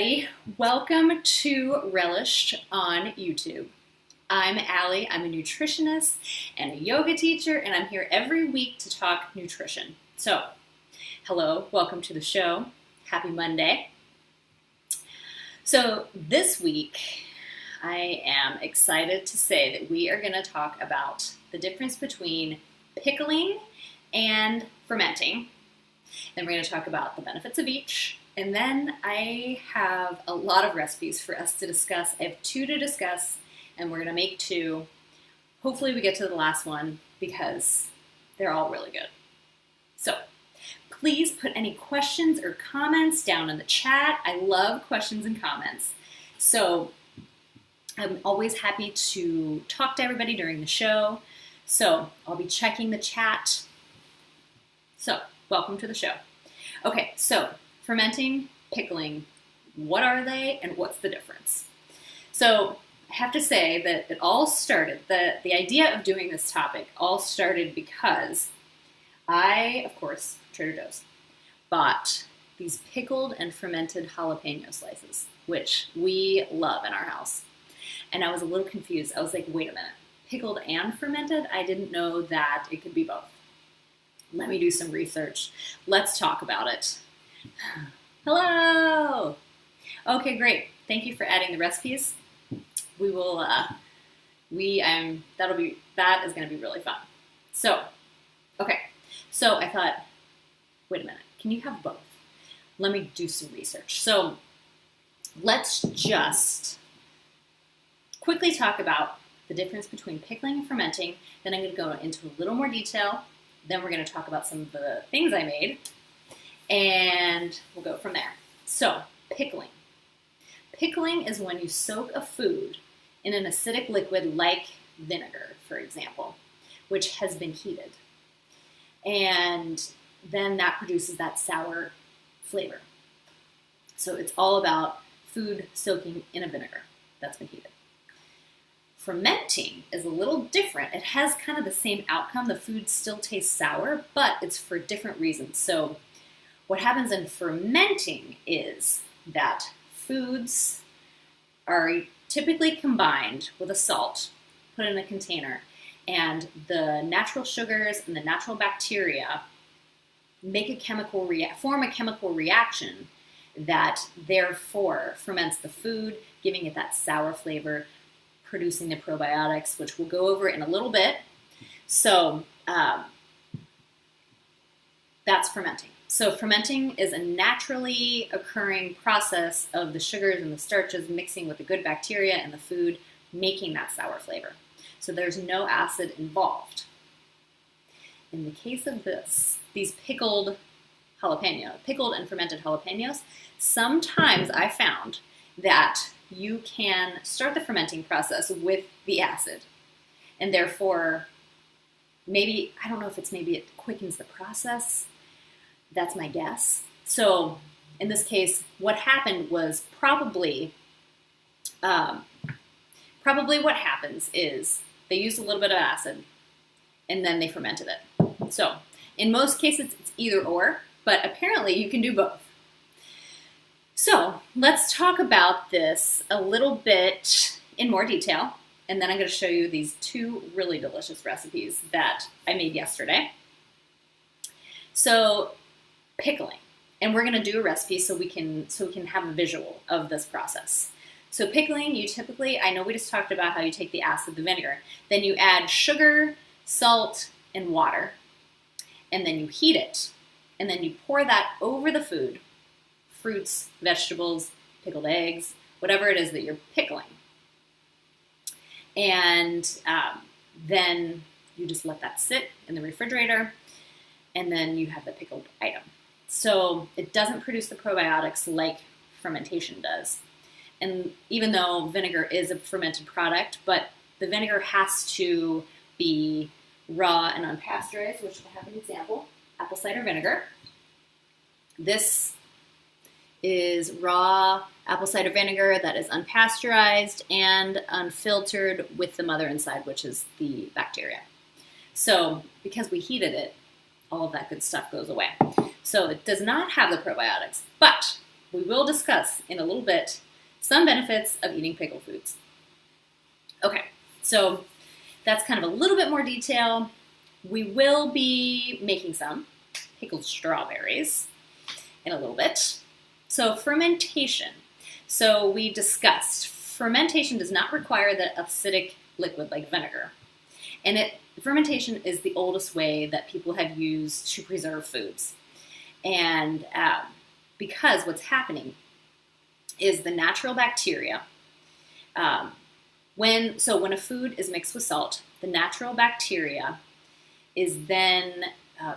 everybody. Welcome to Relished on YouTube. I'm Alli. I'm a nutritionist and a yoga teacher, and I'm here every week to talk nutrition. So, hello, welcome to the show. Happy Monday. So, this week, I am excited to say that we are going to talk about the difference between pickling and fermenting. Then we're going to talk about the benefits of each. And then I have a lot of recipes for us to discuss. I have 2 to discuss, and we're going to make 2. Hopefully we get to the last one because they're all really good. So please put any questions or comments down in the chat. I love questions and comments. So I'm always happy to talk to everybody during the show. So I'll be checking the chat. So welcome to the show. Okay, so fermenting, pickling, what are they and what's the difference? So I have to say that it all started, the idea of doing this topic all started because I, of course, Trader Joe's, bought these pickled and fermented jalapeno slices, which we love in our house. And I was a little confused. I was like, wait a minute, pickled and fermented? I didn't know that it could be both. Let me do some research. Let's talk about it. Hello! Okay, great. Thank you for adding the recipes. We will, that is going to be really fun. So, okay. So I thought, wait a minute, can you have both? Let me do some research. So let's just quickly talk about the difference between pickling and fermenting. Then I'm going to go into a little more detail. Then we're going to talk about some of the things I made. And we'll go from there. So, pickling. Pickling is when you soak a food in an acidic liquid like vinegar, for example, which has been heated. And then that produces that sour flavor. So it's all about food soaking in a vinegar that's been heated. Fermenting is a little different. It has kind of the same outcome. The food still tastes sour, but it's for different reasons. So what happens in fermenting is that foods are typically combined with a salt, put in a container, and the natural sugars and the natural bacteria form a chemical reaction that therefore ferments the food, giving it that sour flavor, producing the probiotics, which we'll go over in a little bit. So that's fermenting. So fermenting is a naturally occurring process of the sugars and the starches mixing with the good bacteria in the food, making that sour flavor. So there's no acid involved. In the case of these pickled and fermented jalapenos, sometimes I found that you can start the fermenting process with the acid. And therefore, maybe it quickens the process. That's my guess. So in this case, what happened was probably what happens is they used a little bit of acid and then they fermented it. So in most cases, it's either or, but apparently you can do both. So let's talk about this a little bit in more detail, and then I'm going to show you these 2 really delicious recipes that I made yesterday. So pickling, and we're going to do a recipe so we can have a visual of this process. So pickling, you typically, I know we just talked about how you take the acid, the vinegar, then you add sugar, salt, and water, and then you heat it, and then you pour that over the food, fruits, vegetables, pickled eggs, whatever it is that you're pickling. And then you just let that sit in the refrigerator, and then you have the pickled item. So it doesn't produce the probiotics like fermentation does. And even though vinegar is a fermented product, but the vinegar has to be raw and unpasteurized, which I have an example, apple cider vinegar. This is raw apple cider vinegar that is unpasteurized and unfiltered with the mother inside, which is the bacteria. So because we heated it, all of that good stuff goes away. So it does not have the probiotics, but we will discuss in a little bit some benefits of eating pickled foods. Okay, so that's kind of a little bit more detail. We will be making some pickled strawberries in a little bit. So fermentation. So we discussed fermentation does not require the acidic liquid like vinegar. And fermentation is the oldest way that people have used to preserve foods. And because what's happening is the natural bacteria, when a food is mixed with salt, the natural bacteria is then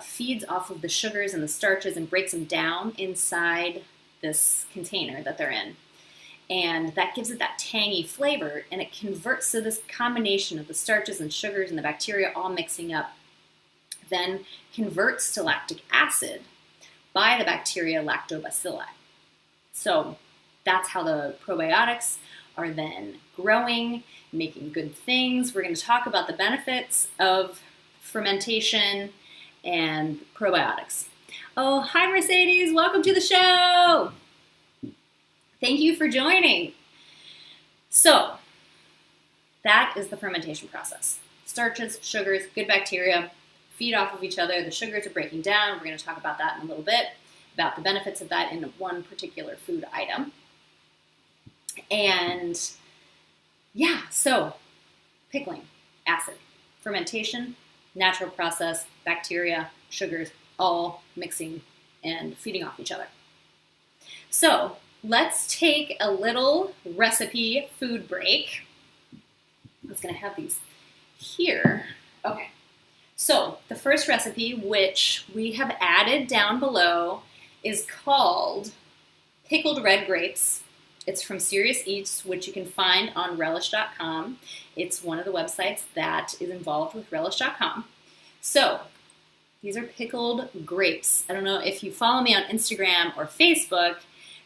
feeds off of the sugars and the starches and breaks them down inside this container that they're in. And that gives it that tangy flavor, and it converts, so this combination of the starches and sugars and the bacteria all mixing up then converts to lactic acid by the bacteria lactobacilli. So that's how the probiotics are then growing, making good things. We're going to talk about the benefits of fermentation and probiotics. Oh, hi Mercedes, welcome to the show. Thank you for joining. So that is the fermentation process. Starches, sugars, good bacteria feed off of each other. The sugars are breaking down. We're going to talk about that in a little bit, about the benefits of that in one particular food item. And yeah, so pickling, acid, fermentation, natural process, bacteria, sugars, all mixing and feeding off each other. So let's take a little recipe food break. I was going to have these here. Okay, so the first recipe, which we have added down below, is called Pickled Red Grapes. It's from Serious Eats, which you can find on relish.com. It's one of the websites that is involved with relish.com. So these are pickled grapes. I don't know if you follow me on Instagram or Facebook,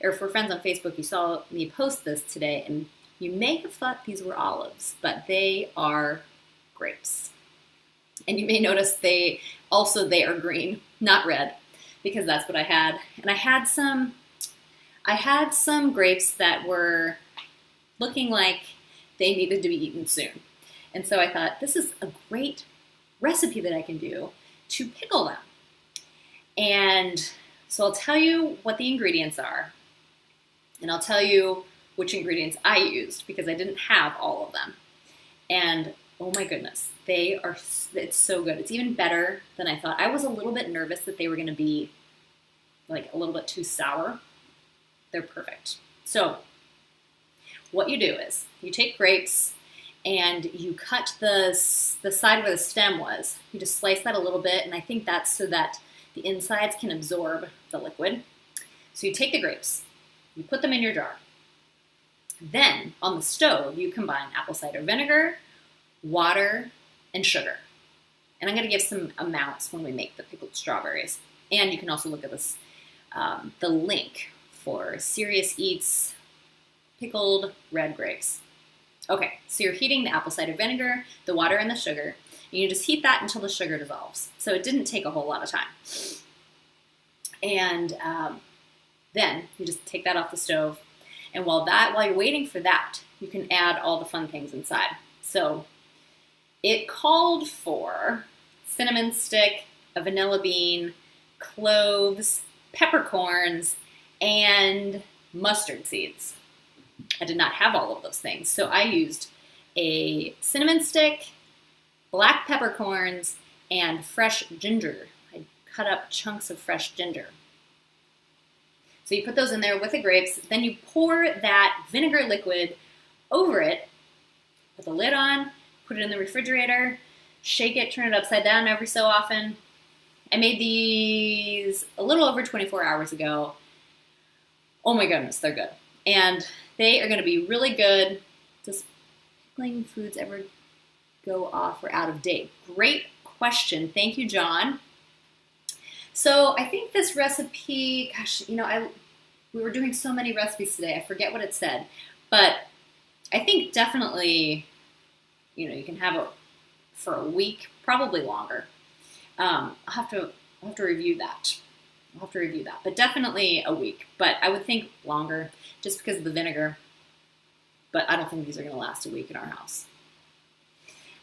or if we're friends on Facebook, you saw me post this today, and you may have thought these were olives, but they are grapes. And you may notice they are green, not red, because that's what I had. And I had some grapes that were looking like they needed to be eaten soon. And so I thought, this is a great recipe that I can do to pickle them. And so I'll tell you what the ingredients are. And I'll tell you which ingredients I used, because I didn't have all of them. And oh my goodness, it's so good. It's even better than I thought. I was a little bit nervous that they were going to be like a little bit too sour. They're perfect. So what you do is you take grapes and you cut the side where the stem was. You just slice that a little bit, and I think that's so that the insides can absorb the liquid. So you take the grapes, you put them in your jar. Then on the stove, you combine apple cider vinegar, water, and sugar. And I'm going to give some amounts when we make the pickled strawberries. And you can also look at this, the link for Serious Eats Pickled Red Grapes. Okay, so you're heating the apple cider vinegar, the water, and the sugar. And you just heat that until the sugar dissolves. So it didn't take a whole lot of time. And then you just take that off the stove. And while you're waiting for that, you can add all the fun things inside. So it called for cinnamon stick, a vanilla bean, cloves, peppercorns, and mustard seeds. I did not have all of those things, so I used a cinnamon stick, black peppercorns, and fresh ginger. I cut up chunks of fresh ginger. So you put those in there with the grapes, then you pour that vinegar liquid over it, put the lid on, put it in the refrigerator, shake it, turn it upside down every so often. I made these a little over 24 hours ago. Oh my goodness, they're good. And they are going to be really good. Does pickling foods ever go off or out of date? Great question. Thank you, John. So I think this recipe, gosh, we were doing so many recipes today. I forget what it said. But I think definitely, you can have it for a week, probably longer. I'll have to review that. I'll have to review that, but definitely a week. But I would think longer just because of the vinegar. But I don't think these are going to last a week in our house.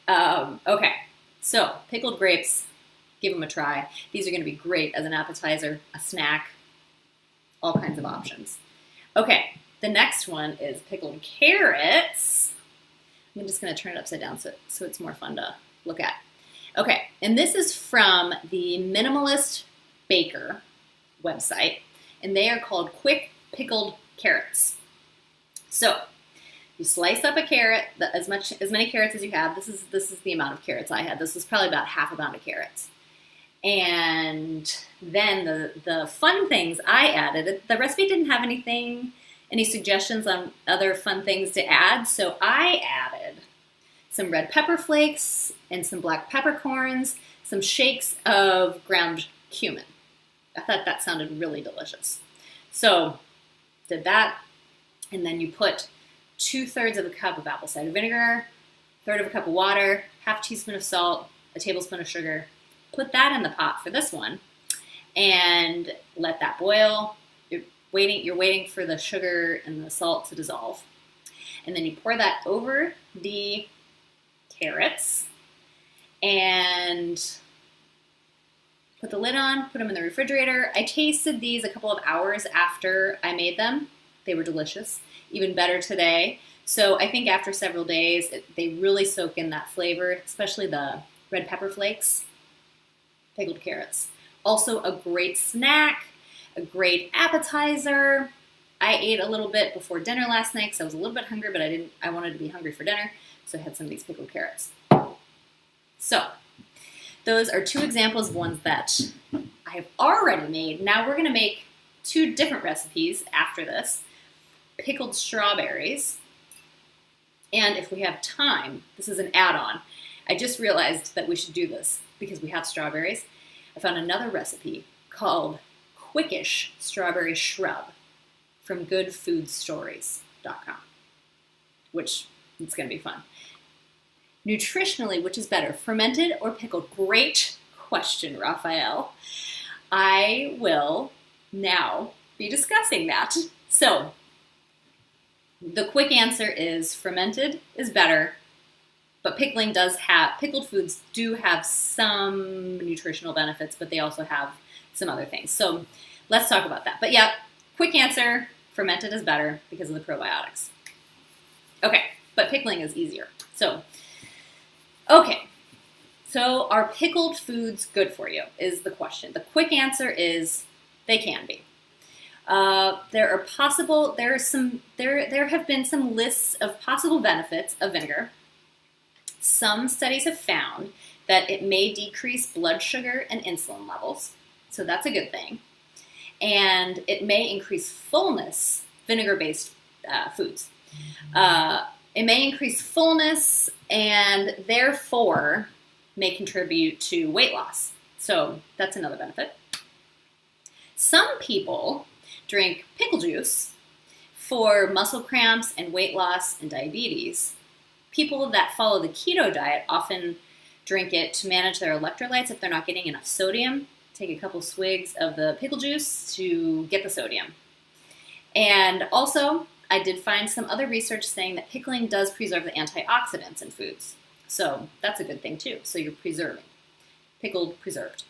Okay, so pickled grapes, give them a try. These are going to be great as an appetizer, a snack, all kinds of options. Okay, the next one is pickled carrots. I'm just going to turn it upside down so it's more fun to look at. Okay, and this is from the Minimalist Baker website, and they are called quick pickled carrots. So you slice up a carrot, as many carrots as you have. This is the amount of carrots I had. This was probably about half a pound of carrots. And then the fun things I added, the recipe didn't have any suggestions on other fun things to add, so I added some red pepper flakes and some black peppercorns, some shakes of ground cumin. I thought that sounded really delicious. So did that, and then you put 2/3 of a cup of apple cider vinegar, 1/3 of a cup of water, half teaspoon of salt, a tablespoon of sugar. Put that in the pot for this one and let that boil. You're waiting for the sugar and the salt to dissolve. And then you pour that over the carrots and put the lid on, put them in the refrigerator. I tasted these a couple of hours after I made them. They were delicious, even better today. So I think after several days, they really soak in that flavor, especially the red pepper flakes, pickled carrots. Also a great snack, a great appetizer. I ate a little bit before dinner last night because I was a little bit hungry, but I wanted to be hungry for dinner, so I had some of these pickled carrots. So those are 2 examples of ones that I have already made. Now we're going to make 2 different recipes after this. Pickled strawberries. And if we have time, this is an add-on. I just realized that we should do this because we have strawberries. I found another recipe called Quickish Strawberry Shrub from goodfoodstories.com, which it's going to be fun. Nutritionally, which is better, fermented or pickled? Great question, Raphael. I will now be discussing that. So, the quick answer is fermented is better, but pickled foods do have some nutritional benefits, but they also have some other things. So let's talk about that. But yeah, quick answer, fermented is better because of the probiotics. Okay, but pickling is easier. So are pickled foods good for you is the question. The quick answer is they can be. There have been some lists of possible benefits of vinegar. Some studies have found that it may decrease blood sugar and insulin levels, so that's a good thing. And it may increase fullness, vinegar-based foods. It may increase fullness and therefore may contribute to weight loss. So that's another benefit. Some people drink pickle juice for muscle cramps and weight loss and diabetes. People that follow the keto diet often drink it to manage their electrolytes if they're not getting enough sodium. Take a couple swigs of the pickle juice to get the sodium. And also, I did find some other research saying that pickling does preserve the antioxidants in foods. So that's a good thing too. So you're preserving. Pickled, preserved.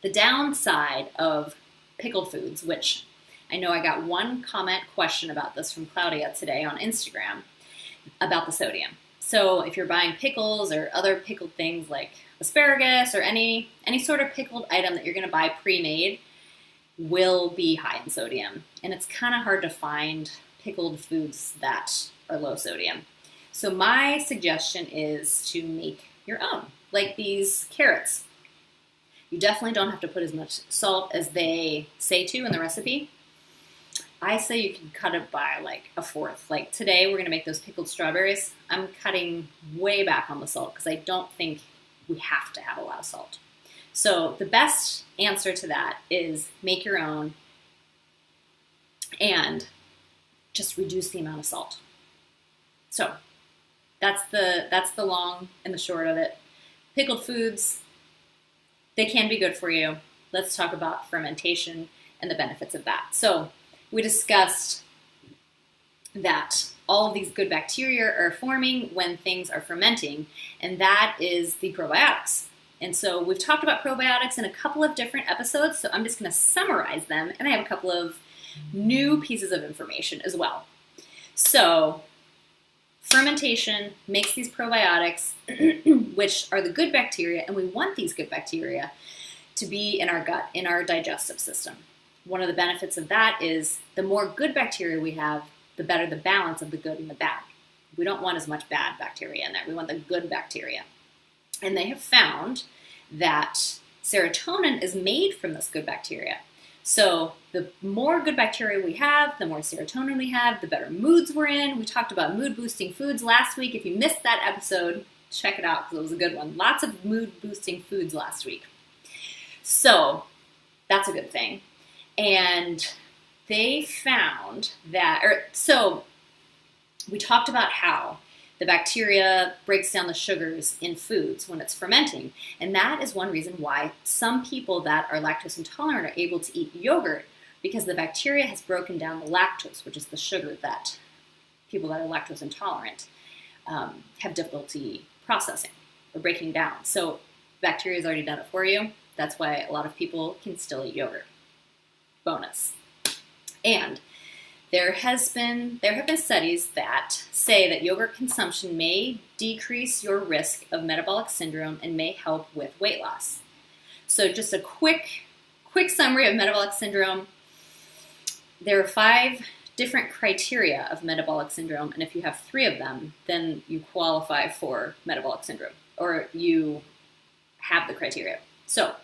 The downside of pickled foods, which I know I got one question about this from Claudia today on Instagram about the sodium. So if you're buying pickles or other pickled things like asparagus or any sort of pickled item that you're going to buy pre-made will be high in sodium. And it's kind of hard to find pickled foods that are low sodium. So my suggestion is to make your own, like these carrots. You definitely don't have to put as much salt as they say to in the recipe. I say you can cut it by like a fourth. Like today we're going to make those pickled strawberries. I'm cutting way back on the salt because I don't think we have to have a lot of salt. So the best answer to that is make your own and just reduce the amount of salt. So that's the long and the short of it. Pickled foods, they can be good for you. let's talk about fermentation and the benefits of that. So we discussed that all of these good bacteria are forming when things are fermenting, and that is the probiotics. And so we've talked about probiotics in a couple of different episodes, so I'm just going to summarize them, and I have a couple of new pieces of information as well. So fermentation makes these probiotics, which are the good bacteria, and we want these good bacteria to be in our gut, in our digestive system. One of the benefits of that is the more good bacteria we have, the better the balance of the good and the bad. We don't want as much bad bacteria in there. We want the good bacteria. And they have found that serotonin is made from this good bacteria. So the more good bacteria we have, the more serotonin we have, the better moods we're in. We talked about mood-boosting foods last week. If you missed that episode, check it out because it was a good one. Lots of mood-boosting foods last week. So that's a good thing. And they found that, so we talked about how the bacteria breaks down the sugars in foods when it's fermenting. And that is one reason why some people that are lactose intolerant are able to eat yogurt, because the bacteria has broken down the lactose, which is the sugar that people that are lactose intolerant have difficulty processing or breaking down. So bacteria has already done it for you. That's why a lot of people can still eat yogurt. Bonus. And there have been studies that say that yogurt consumption may decrease your risk of metabolic syndrome and may help with weight loss. So just a quick summary of metabolic syndrome. There are 5 different criteria of metabolic syndrome, and if you have 3 of them, then you qualify for metabolic syndrome, or you have the criteria. So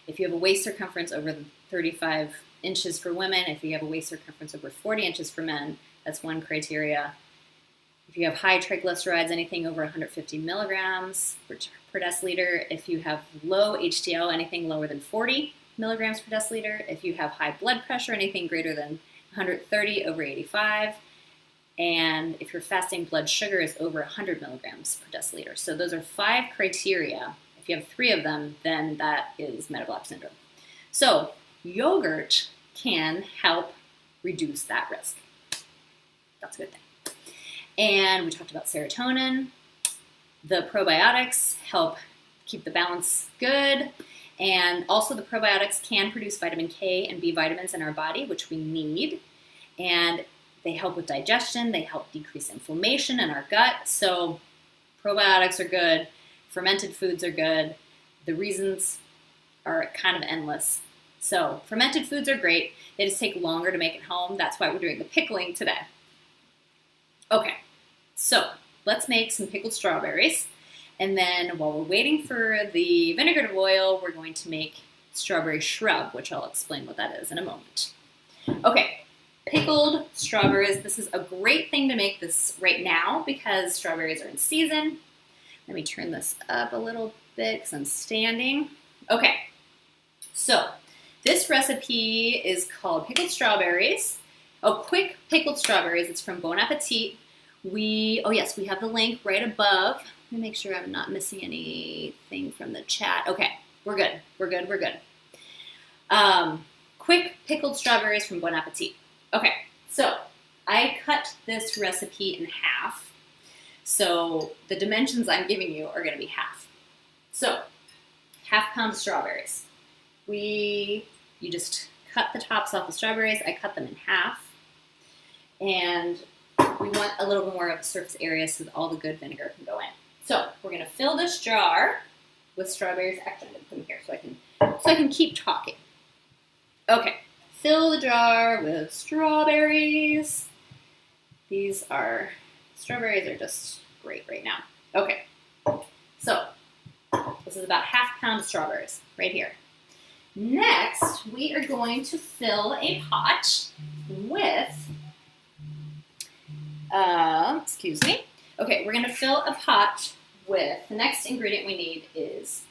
if you have a waist circumference over 35 inches for women, if you have a waist circumference over 40 inches for men, that's one criteria. If you have high triglycerides, anything over 150 milligrams per deciliter. If you have low HDL, anything lower than 40 milligrams per deciliter. If you have high blood pressure, anything greater than 130 over 85. And if your fasting blood sugar is over 100 milligrams per deciliter. So those are 5 criteria. If you have 3 of them, then that is metabolic syndrome. So yogurt can help reduce that risk. That's a good thing. And we talked about serotonin. The probiotics help keep the balance good. And also the probiotics can produce vitamin K and B vitamins in our body, which we need. And they help with digestion. They help decrease inflammation in our gut. So probiotics are good. Fermented foods are good. The reasons are kind of endless. So fermented foods are great. They just take longer to make at home. That's why we're doing the pickling today. Okay, so let's make some pickled strawberries. And then while we're waiting for the vinegar to boil, we're going to make strawberry shrub, which I'll explain what that is in a moment. Okay, pickled strawberries. This is a great thing to make this right now because strawberries are in season. Let me turn this up a little bit because I'm standing. Okay, so this recipe is called Pickled Strawberries. Oh, quick pickled strawberries. It's from Bon Appetit. We have the link right above. Let me make sure I'm not missing anything from the chat. Okay, we're good. Quick pickled strawberries from Bon Appetit. Okay, so I cut this recipe in half. So the dimensions I'm giving you are going to be half. So, half pound of strawberries. You just cut the tops off the strawberries. I cut them in half. And we want a little bit more of a surface area so that all the good vinegar can go in. So we're going to fill this jar with strawberries. Actually, I'm going to put them here so I can keep talking. Okay, fill the jar with strawberries. Strawberries are just great right now. Okay, so this is about half pound of strawberries right here. Next, we are going to fill a pot with, Okay, we're going to fill a pot with, the next ingredient we need is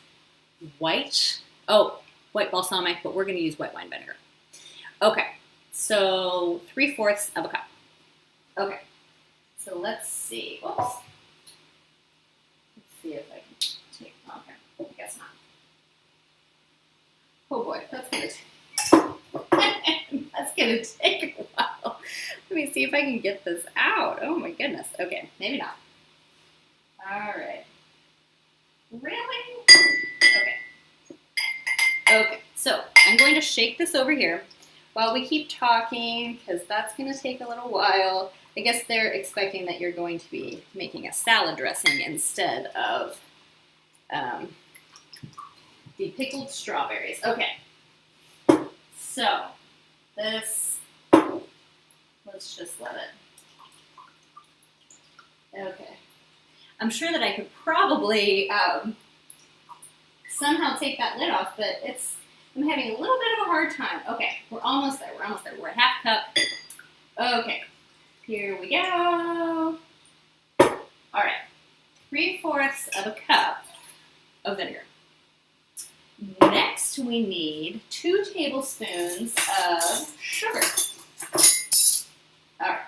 white balsamic, but we're going to use white wine vinegar. Okay, so 3/4 of a cup. Okay, so let's see. Whoops. Let's see if I can take, okay, I guess not. boy, that's gonna take a while. Let me see if I can get this out. Oh my goodness. Okay, maybe not. All right. Really? Okay, so I'm going to shake this over here while we keep talking because that's going to take a little while. I guess they're expecting that you're going to be making a salad dressing instead of the pickled strawberries. Okay, so this, let's just let it. Okay, I'm sure that I could probably somehow take that lid off, but I'm having a little bit of a hard time. Okay, we're almost there. We're at half cup. Okay, here we go. All right, 3/4 of a cup of vinegar. Next, we need 2 tablespoons of sugar. All right,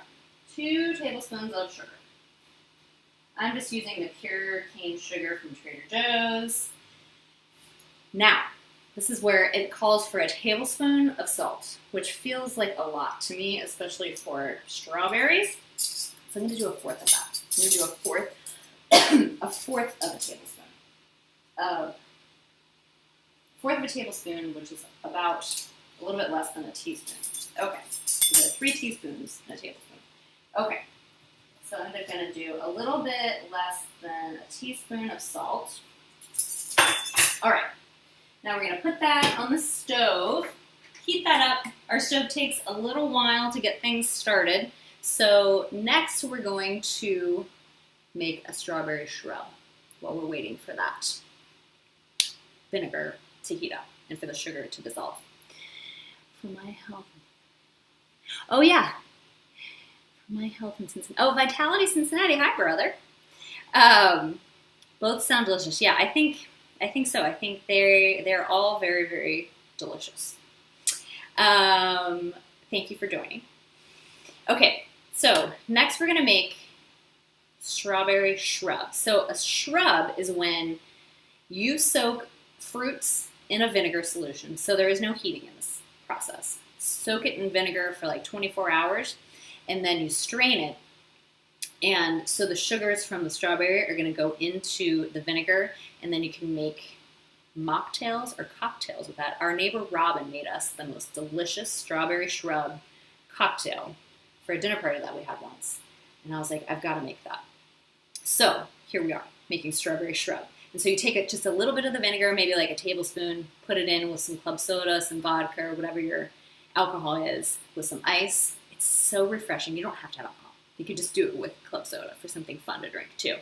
2 tablespoons of sugar. I'm just using the pure cane sugar from Trader Joe's. Now, this is where it calls for a tablespoon of salt, which feels like a lot to me, especially for strawberries. So I'm going to do 1/4 of that. I'm going to do a fourth of a tablespoon. A 1/4 of a tablespoon, which is about a little bit less than a teaspoon. Okay, so 3 teaspoons in a tablespoon. Okay, so I'm going to do a little bit less than a teaspoon of salt. All right. Now we're going to put that on the stove, heat that up. Our stove takes a little while to get things started. So next we're going to make a strawberry shrub while we're waiting for that vinegar to heat up and for the sugar to dissolve. For my health. Oh yeah. For my health in Cincinnati. Oh, Vitality Cincinnati. Hi, brother. Both sound delicious. Yeah, I think so. I think they're all very, very delicious. Thank you for joining. Okay, so next we're going to make strawberry shrub. So a shrub is when you soak fruits in a vinegar solution. So there is no heating in this process. Soak it in vinegar for like 24 hours, and then you strain it. And so the sugars from the strawberry are going to go into the vinegar, and then you can make mocktails or cocktails with that. Our neighbor Robin made us the most delicious strawberry shrub cocktail for a dinner party that we had once. And I was like, I've got to make that. So here we are, making strawberry shrub. And so you take just a little bit of the vinegar, maybe like a tablespoon, put it in with some club soda, some vodka, or whatever your alcohol is, with some ice. It's so refreshing. You don't have to have alcohol. You could just do it with club soda for something fun to drink too.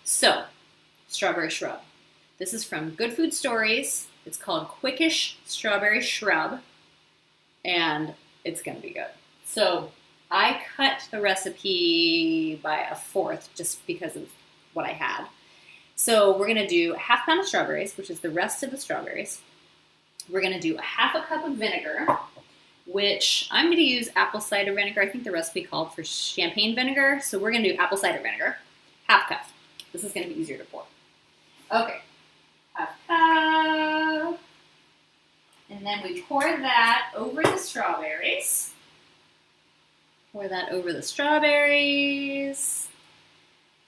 So, strawberry shrub. This is from Good Food Stories. It's called Quickish Strawberry Shrub, and it's going to be good. So, I cut the recipe by 1/4 just because of what I had. So, we're going to do 1/2 pound of strawberries, which is the rest of the strawberries. We're going to do 1/2 cup of vinegar, which I'm going to use apple cider vinegar. I think the recipe called for champagne vinegar, so we're going to do apple cider vinegar. 1/2 cup. This is going to be easier to pour. Okay, 1/2 cup. And then we pour that over the strawberries. Pour that over the strawberries.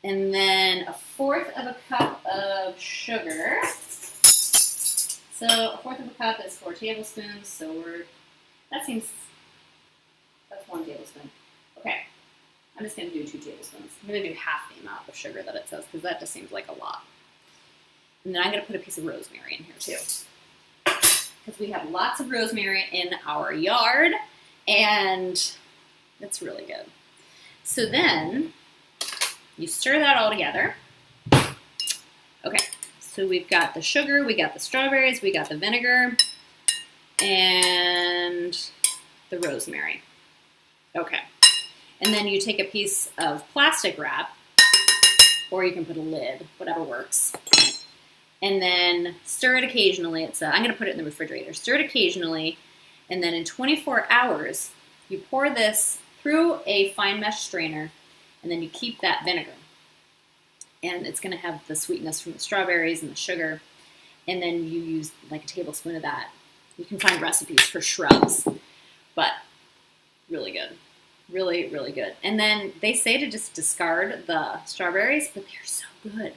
And then 1/4 of a cup of sugar. So 1/4 of a cup is 4 tablespoons, so that's 1 tablespoon. Okay, I'm just going to do 2 tablespoons. I'm going to do half the amount of sugar that it says, because that just seems like a lot. And then I'm going to put a piece of rosemary in here too, because we have lots of rosemary in our yard, and it's really good. So then you stir that all together. Okay, so we've got the sugar, we got the strawberries, we got the vinegar, and the rosemary. Okay. And then you take a piece of plastic wrap, or you can put a lid, whatever works. And then stir it occasionally. I'm going to put it in the refrigerator. Stir it occasionally, and then in 24 hours, you pour this through a fine mesh strainer, and then you keep that vinegar. And it's going to have the sweetness from the strawberries and the sugar, and then you use like a tablespoon of that You can find recipes for shrubs, but really good. Really, really good. And then they say to just discard the strawberries, but they're so good.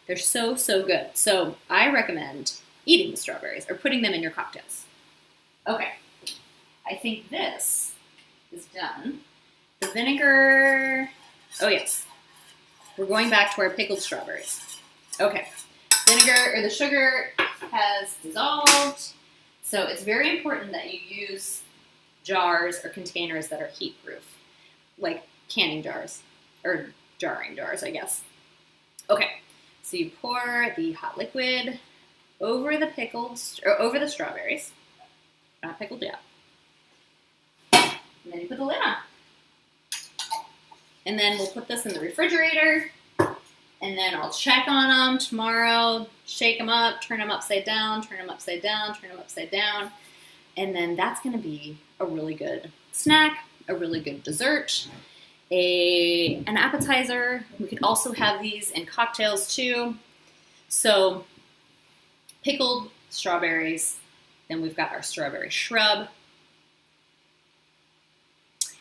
They're so, so good. So I recommend eating the strawberries or putting them in your cocktails. Okay, I think this is done. The vinegar, oh yes. We're going back to our pickled strawberries. Okay, vinegar, or the sugar has dissolved. So it's very important that you use jars or containers that are heat proof, like canning jars, or jarring jars, I guess. Okay, so you pour the hot liquid over the over the strawberries, not pickled yet. And then you put the lid on. And then we'll put this in the refrigerator, and then I'll check on them tomorrow, shake them up, turn them upside down, turn them upside down, turn them upside down. And then that's gonna be a really good snack, a really good dessert, an appetizer. We could also have these in cocktails too. So pickled strawberries, then we've got our strawberry shrub.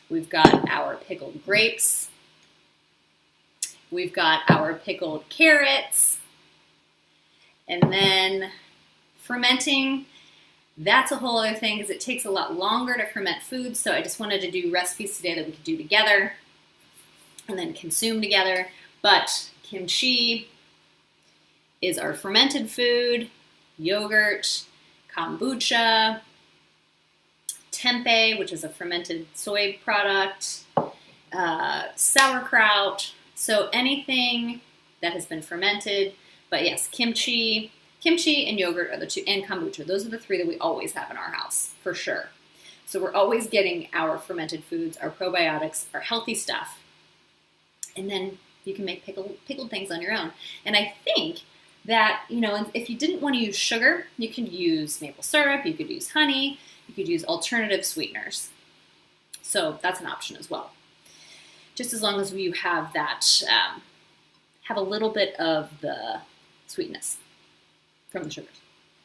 We've got our pickled grapes. We've got our pickled carrots. And then fermenting, that's a whole other thing because it takes a lot longer to ferment food. So I just wanted to do recipes today that we could do together and then consume together. But kimchi is our fermented food, yogurt, kombucha, tempeh, which is a fermented soy product, sauerkraut, so anything that has been fermented. But yes, kimchi and yogurt are the two, and kombucha. Those are the three that we always have in our house, for sure. So we're always getting our fermented foods, our probiotics, our healthy stuff. And then you can make pickled things on your own. And I think that, if you didn't want to use sugar, you could use maple syrup, you could use honey, you could use alternative sweeteners. So that's an option as well. Just as long as you have that, have a little bit of the sweetness from the sugars.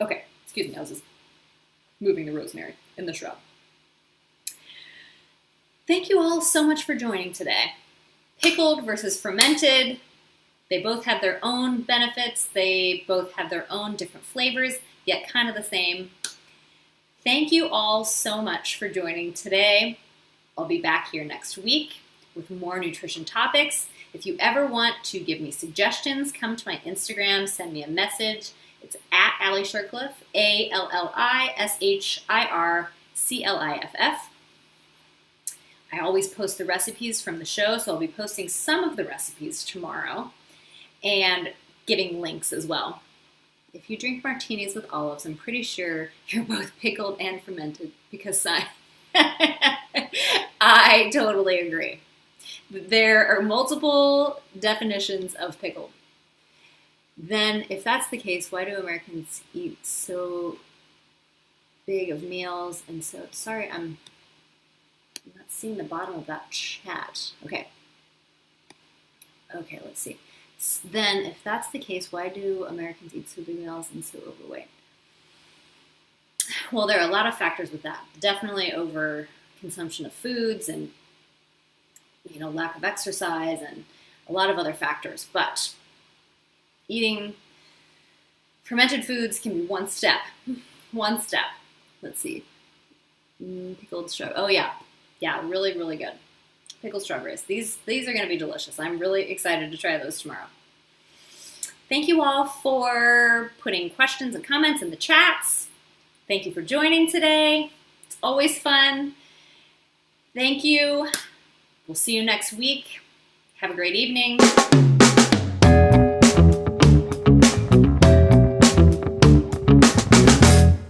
Okay, excuse me, I was just moving the rosemary in the shrub. Thank you all so much for joining today. Pickled versus fermented. They both have their own benefits. They both have their own different flavors, yet kind of the same. Thank you all so much for joining today. I'll be back here next week with more nutrition topics. If you ever want to give me suggestions, come to my Instagram, send me a message. It's at Alli Shircliff, ALLISHIRCLIFF. I always post the recipes from the show, so I'll be posting some of the recipes tomorrow and giving links as well. If you drink martinis with olives, I'm pretty sure you're both pickled and fermented, because I totally agree. There are multiple definitions of pickled. Then, if that's the case, why do Americans eat so big of meals and so... Sorry, I'm not seeing the bottom of that chat. Okay, let's see. Then, if that's the case, why do Americans eat so big meals and so overweight? Well, there are a lot of factors with that. Definitely over consumption of foods and, lack of exercise and a lot of other factors. But eating fermented foods can be one step. One step. Let's see. Pickled strawberries. Oh, yeah. Yeah, really, really good. Pickled strawberries. These are going to be delicious. I'm really excited to try those tomorrow. Thank you all for putting questions and comments in the chats. Thank you for joining today. It's always fun. Thank you. We'll see you next week. Have a great evening.